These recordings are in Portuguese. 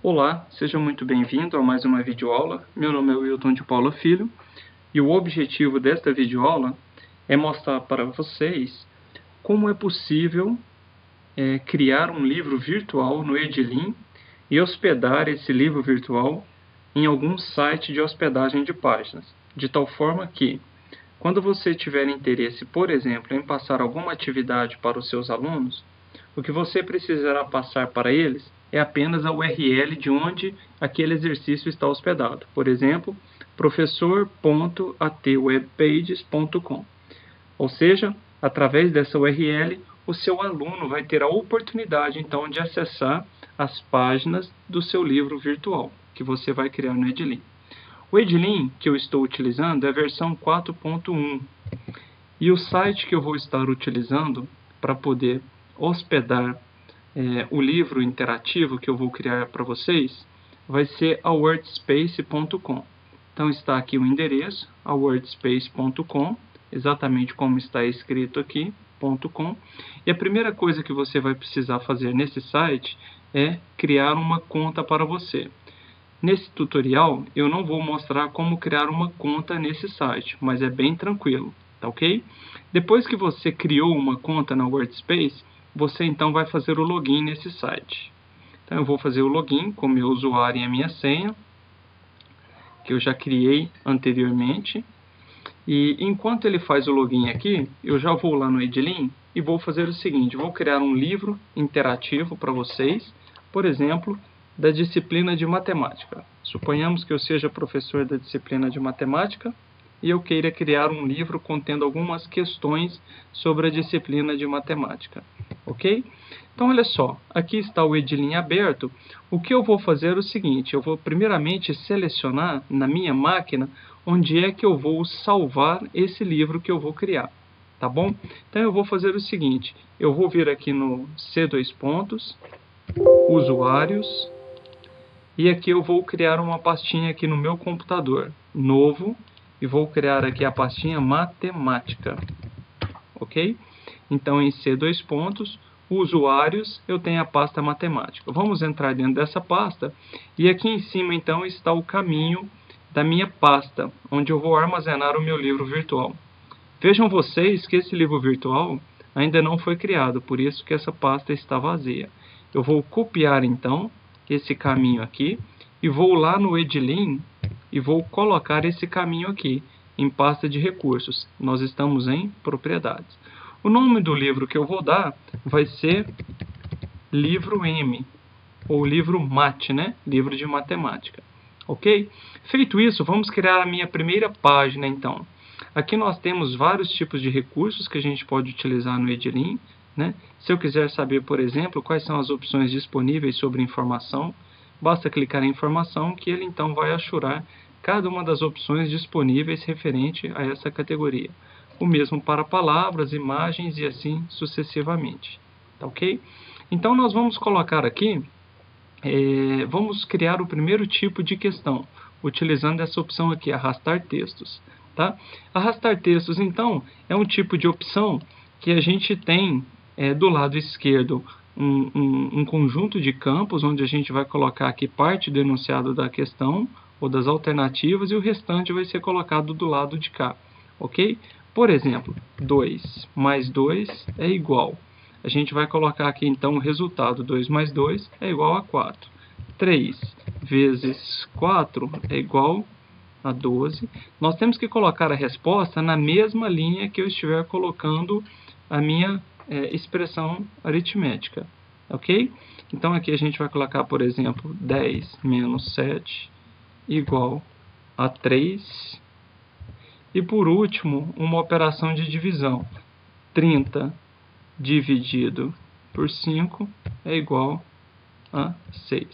Olá, seja muito bem-vindo a mais uma videoaula. Meu nome é Wilton de Paula Filho e o objetivo desta videoaula é mostrar para vocês como é possível criar um livro virtual no Edilin e hospedar esse livro virtual em algum site de hospedagem de páginas, de tal forma que, quando você tiver interesse, por exemplo, em passar alguma atividade para os seus alunos, o que você precisará passar para eles é apenas a URL de onde aquele exercício está hospedado. Por exemplo, professor.atwebpages.com. Ou seja, através dessa URL, o seu aluno vai ter a oportunidade, então, de acessar as páginas do seu livro virtual, que você vai criar no Edilin. O Edilin que eu estou utilizando é a versão 4.1. E o site que eu vou estar utilizando para poder hospedar o livro interativo que eu vou criar para vocês vai ser a wordspace.com. Então está aqui o endereço, a wordspace.com, exatamente como está escrito aqui, .com. E a primeira coisa que você vai precisar fazer nesse site é criar uma conta para você. Nesse tutorial eu não vou mostrar como criar uma conta nesse site, mas é bem tranquilo, tá ok? Depois que você criou uma conta na Wordspace, você então vai fazer o login nesse site. Então eu vou fazer o login com meu usuário e a minha senha, que eu já criei anteriormente. E enquanto ele faz o login aqui, eu já vou lá no Edilin e vou fazer o seguinte: vou criar um livro interativo para vocês, por exemplo, da disciplina de matemática. Suponhamos que eu seja professor da disciplina de matemática e eu queira criar um livro contendo algumas questões sobre a disciplina de matemática, ok? Então, olha só, aqui está o Edilin aberto. O que eu vou fazer é o seguinte: eu vou primeiramente selecionar na minha máquina onde é que eu vou salvar esse livro que eu vou criar, tá bom? Então, eu vou fazer o seguinte: eu vou vir aqui no C2 pontos, usuários, e aqui eu vou criar uma pastinha aqui no meu computador, novo, e vou criar aqui a pastinha matemática, ok? Então, em C2 pontos, usuários, eu tenho a pasta matemática. Vamos entrar dentro dessa pasta, e aqui em cima, então, está o caminho da minha pasta, onde eu vou armazenar o meu livro virtual. Vejam vocês que esse livro virtual ainda não foi criado, por isso que essa pasta está vazia. Eu vou copiar, então, esse caminho aqui e vou lá no Edilin e vou colocar esse caminho aqui em pasta de recursos. Nós estamos em propriedades. O nome do livro que eu vou dar vai ser livro M, ou livro MAT, né? Livro de matemática. Ok? Feito isso, vamos criar a minha primeira página, então. Aqui nós temos vários tipos de recursos que a gente pode utilizar no Edilin, né? Se eu quiser saber, por exemplo, quais são as opções disponíveis sobre informação, basta clicar em informação que ele então vai achurar cada uma das opções disponíveis referente a essa categoria. O mesmo para palavras, imagens e assim sucessivamente. Tá ok? Então nós vamos colocar aqui, vamos criar o primeiro tipo de questão, utilizando essa opção aqui, arrastar textos. Tá? Arrastar textos, então, é um tipo de opção que a gente tem do lado esquerdo um conjunto de campos, onde a gente vai colocar aqui parte do enunciado da questão ou das alternativas, e o restante vai ser colocado do lado de cá. Ok? Por exemplo, 2 mais 2 é igual. A gente vai colocar aqui, então, o resultado. 2 mais 2 é igual a 4. 3 vezes 4 é igual a 12. Nós temos que colocar a resposta na mesma linha que eu estiver colocando a minha expressão aritmética. Ok? Então, aqui a gente vai colocar, por exemplo, 10 menos 7 igual a 3. E, por último, uma operação de divisão. 30 dividido por 5 é igual a 6.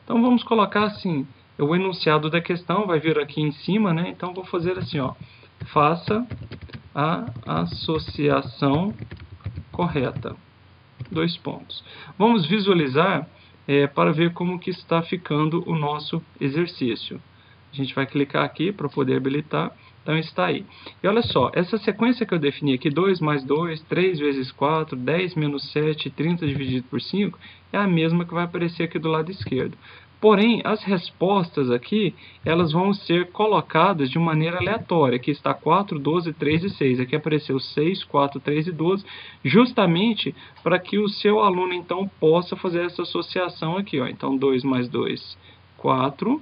Então, vamos colocar assim, o enunciado da questão vai vir aqui em cima, né? Então, vou fazer assim, ó, faça a associação correta. 2 pontos. Vamos visualizar para ver como que está ficando o nosso exercício. A gente vai clicar aqui para poder habilitar. Então está aí. E olha só, essa sequência que eu defini aqui, 2 mais 2, 3 vezes 4, 10 menos 7, 30 dividido por 5, é a mesma que vai aparecer aqui do lado esquerdo. Porém, as respostas aqui, elas vão ser colocadas de maneira aleatória. Aqui está 4, 12, 3 e 6. Aqui apareceu 6, 4, 3 e 12, justamente para que o seu aluno, então, possa fazer essa associação aqui. Ó. Então, 2 mais 2, 4,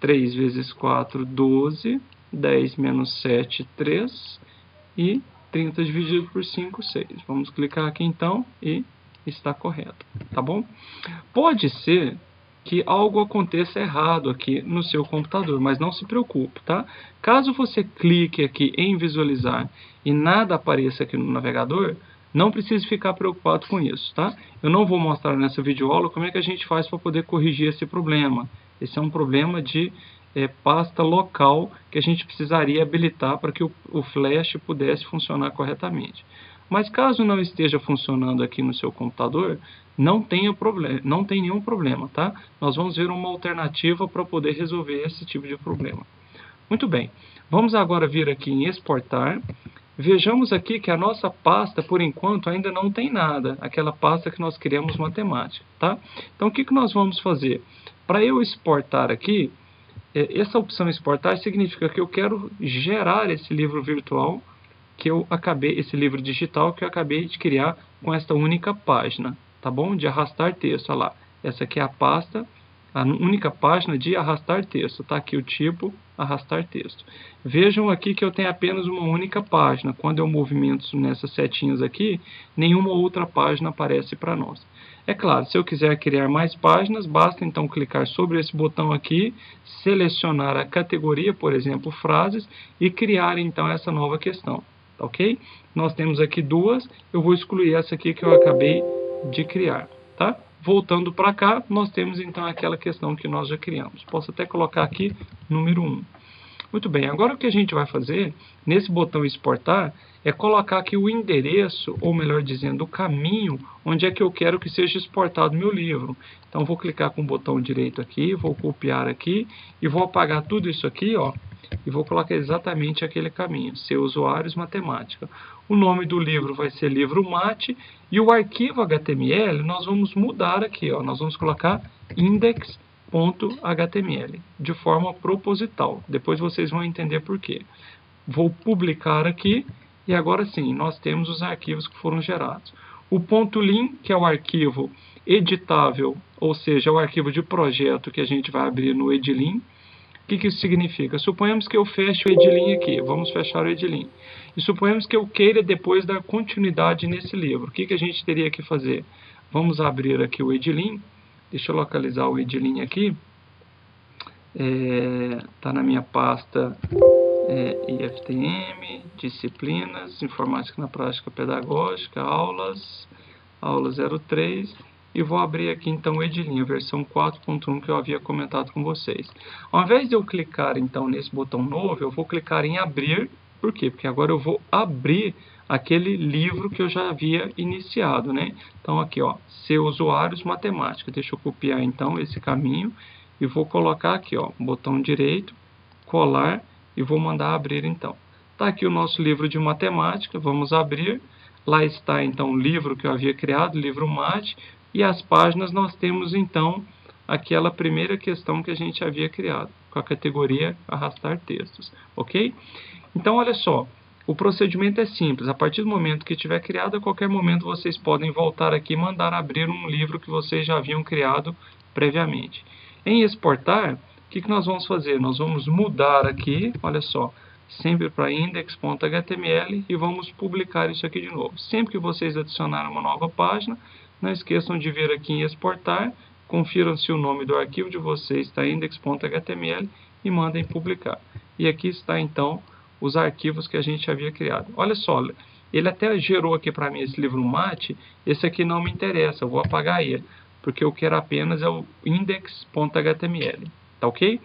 3 vezes 4, 12, 10 menos 7, 3 e 30 dividido por 5, 6. Vamos clicar aqui, então, e está correto, tá bom? Pode ser que algo aconteça errado aqui no seu computador, mas não se preocupe, tá? Caso você clique aqui em visualizar e nada apareça aqui no navegador, não precise ficar preocupado com isso, tá? Eu não vou mostrar nessa videoaula como é que a gente faz para poder corrigir esse problema. Esse é um problema de pasta local que a gente precisaria habilitar para que o Flash pudesse funcionar corretamente. Mas caso não esteja funcionando aqui no seu computador, não tem nenhum problema, tá? Nós vamos ver uma alternativa para poder resolver esse tipo de problema. Muito bem, vamos agora vir aqui em exportar. Vejamos aqui que a nossa pasta, por enquanto, ainda não tem nada. Aquela pasta que nós criamos matemática, tá? Então, o que nós vamos fazer? Para eu exportar aqui, essa opção exportar significa que eu quero gerar esse livro virtual esse livro digital que eu acabei de criar com esta única página, tá bom? De arrastar texto, olha lá. Essa aqui é a pasta, a única página de arrastar texto. Tá aqui o tipo, arrastar texto. Vejam aqui que eu tenho apenas uma única página. Quando eu movimento nessas setinhas aqui, nenhuma outra página aparece para nós. É claro, se eu quiser criar mais páginas, basta então clicar sobre esse botão aqui, selecionar a categoria, por exemplo, frases, e criar então essa nova questão. Ok? Nós temos aqui duas, eu vou excluir essa aqui que eu acabei de criar, tá? Voltando para cá, nós temos então aquela questão que nós já criamos. Posso até colocar aqui número 1. Muito bem, agora o que a gente vai fazer, nesse botão exportar, é colocar aqui o endereço, ou melhor dizendo, o caminho, onde é que eu quero que seja exportado meu livro. Então, vou clicar com o botão direito aqui, vou copiar aqui, e vou apagar tudo isso aqui, ó, e vou colocar exatamente aquele caminho, ser usuários matemática. O nome do livro vai ser livro mate, e o arquivo HTML nós vamos mudar aqui, ó, nós vamos colocar index.html, de forma proposital. Depois vocês vão entender por quê. Vou publicar aqui, e agora sim, nós temos os arquivos que foram gerados. O .lin, que é o arquivo editável, ou seja, o arquivo de projeto que a gente vai abrir no Edilin. O que isso significa? Suponhamos que eu feche o Edilin aqui, vamos fechar o Edilin. E suponhamos que eu queira depois dar continuidade nesse livro. O que a gente teria que fazer? Vamos abrir aqui o Edilin. Deixa eu localizar o Edilin aqui. Está na minha pasta IFTM, disciplinas, informática na prática pedagógica, aulas 03. E vou abrir aqui então o Edilin, a versão 4.1 que eu havia comentado com vocês. Ao invés de eu clicar então nesse botão novo, eu vou clicar em abrir. Por quê? Porque agora eu vou abrir aquele livro que eu já havia iniciado, né? Então aqui, ó, ser usuários matemática. Deixa eu copiar então esse caminho e vou colocar aqui, ó, botão direito, colar e vou mandar abrir então. Tá aqui o nosso livro de matemática, vamos abrir. Lá está então o livro que eu havia criado, livro mate. E as páginas nós temos então aquela primeira questão que a gente havia criado, com a categoria arrastar textos, ok? Então olha só, o procedimento é simples, a partir do momento que tiver criado, a qualquer momento vocês podem voltar aqui e mandar abrir um livro que vocês já haviam criado previamente. Em exportar, o que nós vamos fazer? Nós vamos mudar aqui, olha só, sempre para index.html e vamos publicar isso aqui de novo. Sempre que vocês adicionarem uma nova página, não esqueçam de vir aqui em exportar, confiram se o nome do arquivo de vocês está index.html e mandem publicar. E aqui está então os arquivos que a gente havia criado. Olha só, ele até gerou aqui para mim esse livro mate, esse aqui não me interessa, eu vou apagar ele, porque eu quero apenas é o index.html, tá ok?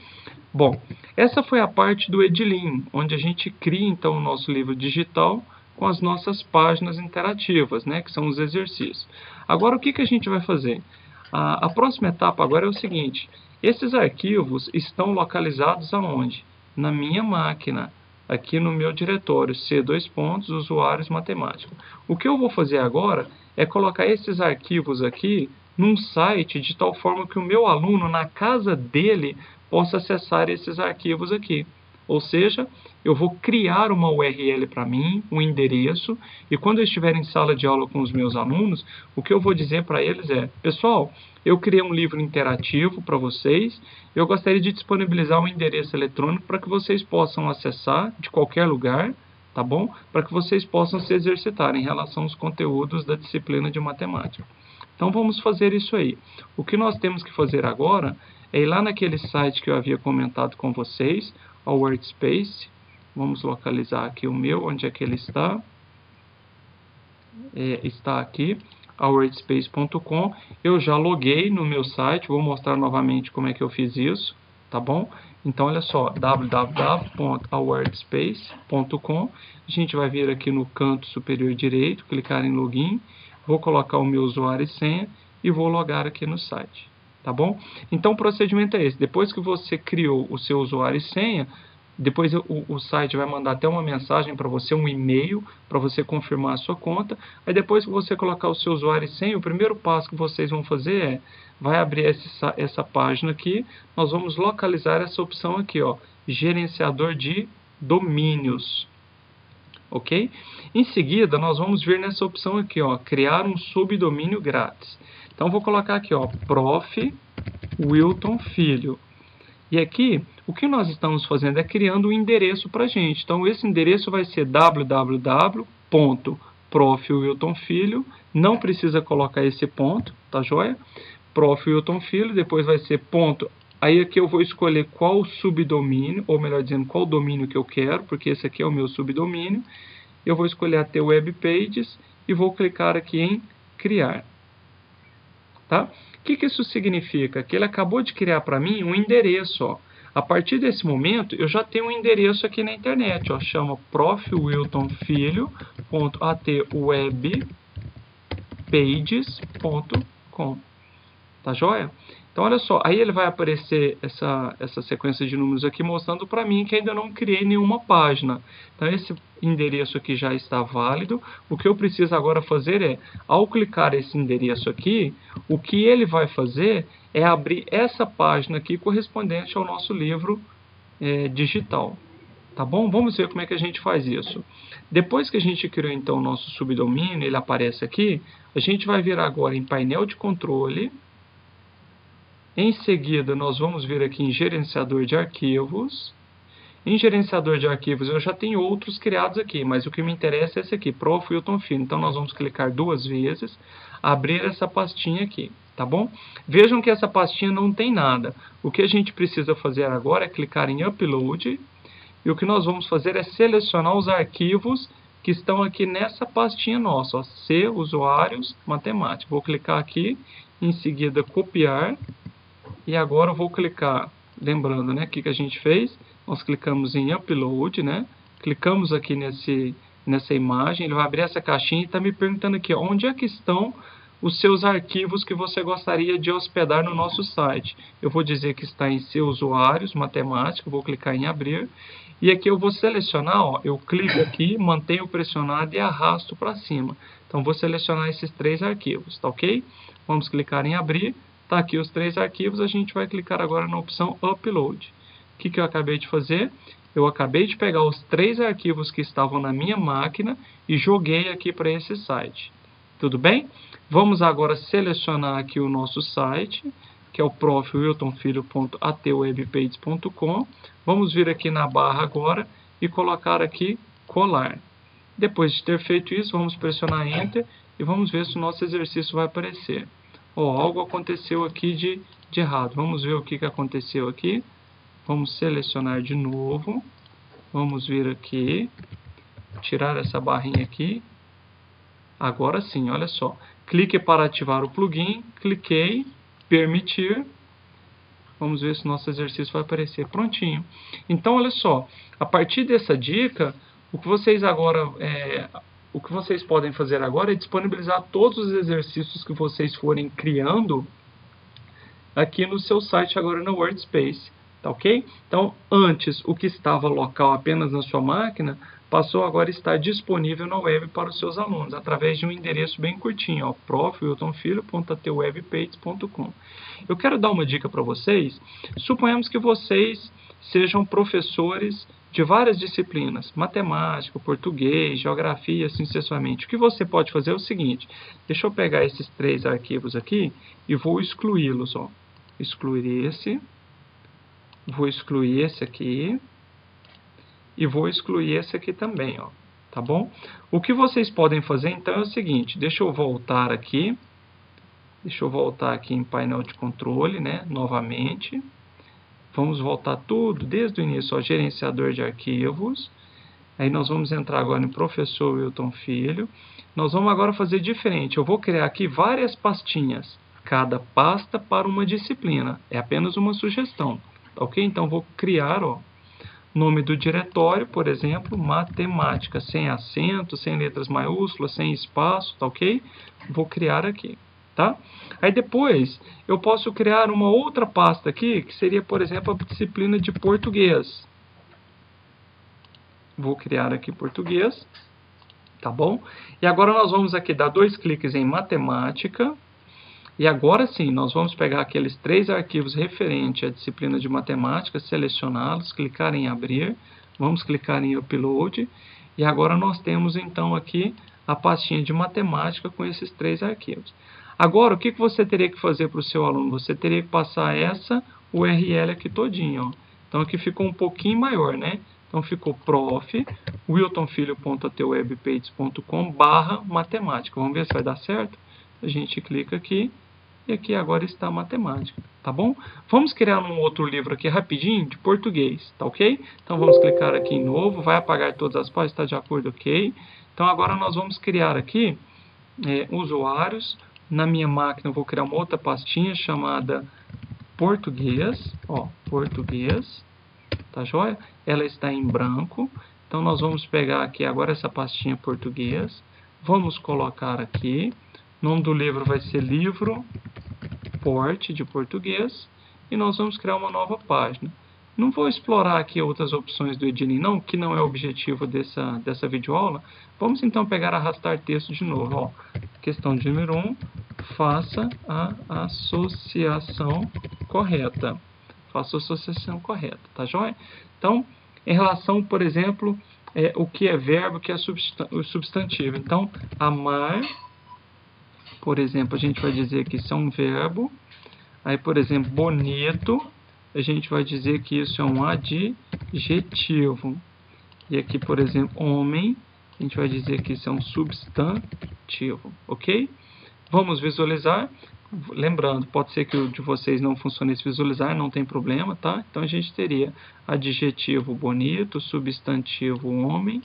Bom, essa foi a parte do Edilin, onde a gente cria então o nosso livro digital com as nossas páginas interativas, né, que são os exercícios. Agora, o que a gente vai fazer? A próxima etapa agora é o seguinte, esses arquivos estão localizados aonde? Na minha máquina. aqui no meu diretório C, usuários matemática. O que eu vou fazer agora é colocar esses arquivos aqui num site de tal forma que o meu aluno, na casa dele, possa acessar esses arquivos aqui. Ou seja, eu vou criar uma URL para mim, um endereço, e quando eu estiver em sala de aula com os meus alunos, o que eu vou dizer para eles é: pessoal, eu criei um livro interativo para vocês, eu gostaria de disponibilizar um endereço eletrônico para que vocês possam acessar de qualquer lugar, tá bom? Para que vocês possam se exercitar em relação aos conteúdos da disciplina de matemática. Então vamos fazer isso aí. O que nós temos que fazer agora é ir lá naquele site que eu havia comentado com vocês, ao Workspace. Vamos localizar aqui o meu, onde é que ele está. Está aqui, ao workspace.com. Eu já loguei no meu site, vou mostrar novamente como é que eu fiz isso, tá bom? Então, olha só, www.workspace.com. A gente vai vir aqui no canto superior direito, clicar em login, vou colocar o meu usuário e senha e vou logar aqui no site, tá bom? Então, o procedimento é esse. Depois que você criou o seu usuário e senha, depois o site vai mandar até uma mensagem para você, um e-mail, para você confirmar a sua conta. Aí depois que você colocar o seu usuário e senha, o primeiro passo que vocês vão fazer é, vai abrir essa página aqui, nós vamos localizar essa opção aqui, ó, gerenciador de domínios. Ok? Em seguida, nós vamos vir nessa opção aqui, ó, criar um subdomínio grátis. Então, vou colocar aqui, ó, Prof. Wilton Filho. E aqui, o que nós estamos fazendo é criando um endereço para a gente. Então, esse endereço vai ser www.profwiltonfilho. Não precisa colocar esse ponto, tá joia? Prof. Wilton Filho, depois vai ser ponto. Aí aqui eu vou escolher qual subdomínio, ou melhor dizendo, qual domínio que eu quero, porque esse aqui é o meu subdomínio. Eu vou escolher até Web Pages e vou clicar aqui em criar. Tá? O que isso significa? Que ele acabou de criar para mim um endereço. Ó. A partir desse momento, eu já tenho um endereço aqui na internet. Ó, chama profwiltonfilho.atwebpages.com. Tá joia? Então, olha só. Aí ele vai aparecer essa sequência de números aqui mostrando para mim que ainda não criei nenhuma página. Então, esse endereço aqui já está válido. O que eu preciso agora fazer é, ao clicar esse endereço aqui, o que ele vai fazer é abrir essa página aqui correspondente ao nosso livro digital. Tá bom? Vamos ver como é que a gente faz isso. Depois que a gente criou então o nosso subdomínio, ele aparece aqui, a gente vai vir agora em painel de controle. Em seguida, nós vamos vir aqui em gerenciador de arquivos. Em gerenciador de arquivos, eu já tenho outros criados aqui, mas o que me interessa é esse aqui, Prof. Wilton Filho. Então, nós vamos clicar duas vezes, abrir essa pastinha aqui, tá bom? Vejam que essa pastinha não tem nada. O que a gente precisa fazer agora é clicar em Upload, e o que nós vamos fazer é selecionar os arquivos que estão aqui nessa pastinha nossa, ó, C, usuários, matemática. Vou clicar aqui, em seguida copiar, e agora eu vou clicar, lembrando, né, o que a gente fez? Nós clicamos em Upload, né? Clicamos aqui nessa imagem, ele vai abrir essa caixinha e está me perguntando aqui, ó, onde é que estão os seus arquivos que você gostaria de hospedar no nosso site. Eu vou dizer que está em seus usuários, matemática, vou clicar em abrir, e aqui eu vou selecionar, ó, eu clico aqui, mantenho pressionado e arrasto para cima. Então, vou selecionar esses três arquivos, tá ok? Vamos clicar em abrir, tá aqui os três arquivos, a gente vai clicar agora na opção Upload. O que eu acabei de fazer? Eu acabei de pegar os três arquivos que estavam na minha máquina e joguei aqui para esse site. Tudo bem? Vamos agora selecionar aqui o nosso site, que é o profwiltonfilho.atwebpages.com. Vamos vir aqui na barra agora e colocar aqui colar. Depois de ter feito isso, vamos pressionar Enter e vamos ver se o nosso exercício vai aparecer. Ó, algo aconteceu aqui de errado. Vamos ver o que aconteceu aqui. Vamos selecionar de novo. Vamos vir aqui. Tirar essa barrinha aqui. Agora sim, olha só. Clique para ativar o plugin. Cliquei. Permitir. Vamos ver se o nosso exercício vai aparecer. Prontinho. Então, olha só. A partir dessa dica, o que vocês podem fazer agora é disponibilizar todos os exercícios que vocês forem criando aqui no seu site agora no Workspace. Tá ok? Então, antes, o que estava local apenas na sua máquina, passou agora a estar disponível na web para os seus alunos, através de um endereço bem curtinho, ó, prof.wiltonfilho.atwebpages.com. Eu quero dar uma dica para vocês. Suponhamos que vocês sejam professores de várias disciplinas, matemática, português, geografia, assim sucessivamente. O que você pode fazer é o seguinte, deixa eu pegar esses 3 arquivos aqui e vou excluí-los, ó. Excluir esse, vou excluir esse aqui e vou excluir esse aqui também, ó. Tá bom? O que vocês podem fazer então é o seguinte, deixa eu voltar aqui em painel de controle, né, novamente. Vamos voltar tudo desde o início ao gerenciador de arquivos. Aí nós vamos entrar agora em Professor Wilton Filho. Nós vamos agora fazer diferente. Eu vou criar aqui várias pastinhas, cada pasta para uma disciplina. É apenas uma sugestão, ok? Então vou criar, ó, nome do diretório, por exemplo, matemática, sem acento, sem letras maiúsculas, sem espaço, tá ok? Vou criar aqui. Tá? Aí depois eu posso criar uma outra pasta aqui, que seria, por exemplo, a disciplina de português. Vou criar aqui português, tá bom? E agora nós vamos aqui dar 2 cliques em matemática. E agora sim, nós vamos pegar aqueles 3 arquivos referentes à disciplina de matemática, selecioná-los, clicar em abrir, vamos clicar em upload. E agora nós temos então aqui a pastinha de matemática com esses 3 arquivos. Agora, o que você teria que fazer para o seu aluno? Você teria que passar essa URL aqui todinha, ó. Então, aqui ficou um pouquinho maior, né? Então, ficou prof. wiltonfilho.atwebpages.com/matemática. Vamos ver se vai dar certo? A gente clica aqui e aqui agora está a matemática, tá bom? Vamos criar um outro livro aqui rapidinho de português, tá ok? Então, vamos clicar aqui em novo, vai apagar todas as páginas, está de acordo, ok? Então, agora nós vamos criar aqui usuários. Na minha máquina eu vou criar uma outra pastinha chamada português, ó, português, tá joia? Ela está em branco, então nós vamos pegar aqui agora essa pastinha português, vamos colocar aqui, o nome do livro vai ser livro porte de português, e nós vamos criar uma nova página. Não vou explorar aqui outras opções do Edilin, não, que não é o objetivo dessa videoaula. Vamos então pegar arrastar texto de novo, ó. Questão de número 1, faça a associação correta. Faça a associação correta, tá joia? Então, em relação, por exemplo, o que é verbo, o que é substantivo. Então, amar, por exemplo, a gente vai dizer que isso é um verbo. Aí, por exemplo, bonito, a gente vai dizer que isso é um adjetivo. E aqui, por exemplo, homem, a gente vai dizer que isso é um substantivo, ok? Vamos visualizar. Lembrando, pode ser que o de vocês não funcione esse visualizar, não tem problema, tá? Então, a gente teria adjetivo bonito, substantivo homem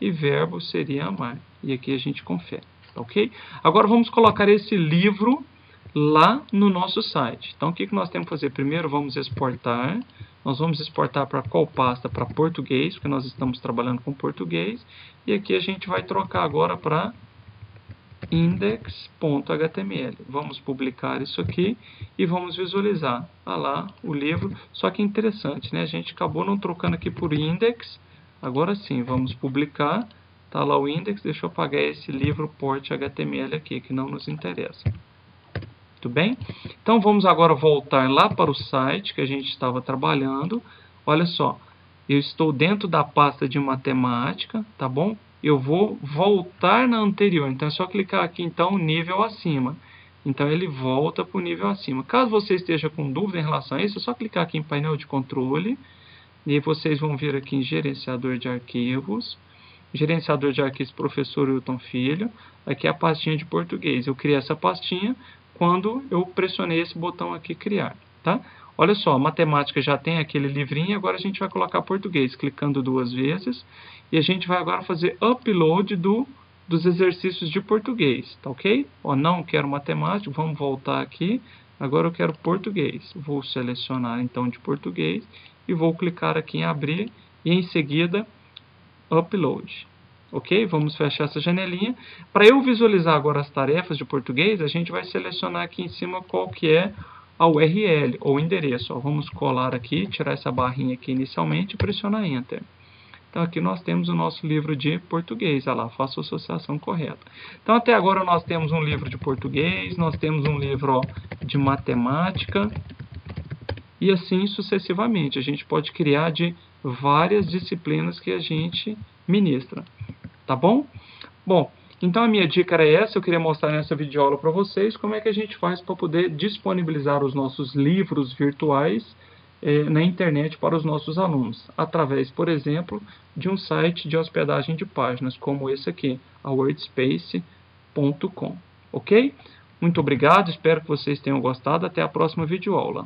e verbo seria amar. E aqui a gente confere, ok? Agora, vamos colocar esse livro lá no nosso site. Então, o que nós temos que fazer? Primeiro, vamos exportar. Nós vamos exportar para qual pasta? Para português, porque nós estamos trabalhando com português. E aqui a gente vai trocar agora para index.html. Vamos publicar isso aqui e vamos visualizar. Ah lá, o livro. Só que interessante, né? A gente acabou não trocando aqui por index. Agora sim, vamos publicar. Tá lá o index. Deixa eu apagar esse livro porte HTML aqui, que não nos interessa. Muito bem? Então, vamos agora voltar lá para o site que a gente estava trabalhando. Olha só, eu estou dentro da pasta de matemática, tá bom? Eu vou voltar na anterior, então é só clicar aqui, então, nível acima. Então, ele volta para o nível acima. Caso você esteja com dúvida em relação a isso, é só clicar aqui em painel de controle. E aí vocês vão vir aqui em gerenciador de arquivos. Gerenciador de arquivos Professor Wilton Filho. Aqui é a pastinha de português. Eu criei essa pastinha quando eu pressionei esse botão aqui, criar, tá? Olha só, a matemática já tem aquele livrinho, agora a gente vai colocar português, clicando 2 vezes, e a gente vai agora fazer upload dos exercícios de português, tá ok? Ó, não quero matemática, vamos voltar aqui, agora eu quero português. Vou selecionar então de português, e vou clicar aqui em abrir, e em seguida, upload. Ok? Vamos fechar essa janelinha. Para eu visualizar agora as tarefas de português, a gente vai selecionar aqui em cima qual que é a URL ou endereço. Ó, vamos colar aqui, tirar essa barrinha aqui inicialmente e pressionar Enter. Então aqui nós temos o nosso livro de português, olha lá, faço a associação correta. Então até agora nós temos um livro de português, nós temos um livro, ó, de matemática, e assim sucessivamente. A gente pode criar de várias disciplinas que a gente ministra, tá bom? Bom, então a minha dica era essa, eu queria mostrar nessa videoaula para vocês como é que a gente faz para poder disponibilizar os nossos livros virtuais na internet para os nossos alunos, através, por exemplo, de um site de hospedagem de páginas, como esse aqui, a wordspace.com, ok? Muito obrigado, espero que vocês tenham gostado, até a próxima videoaula.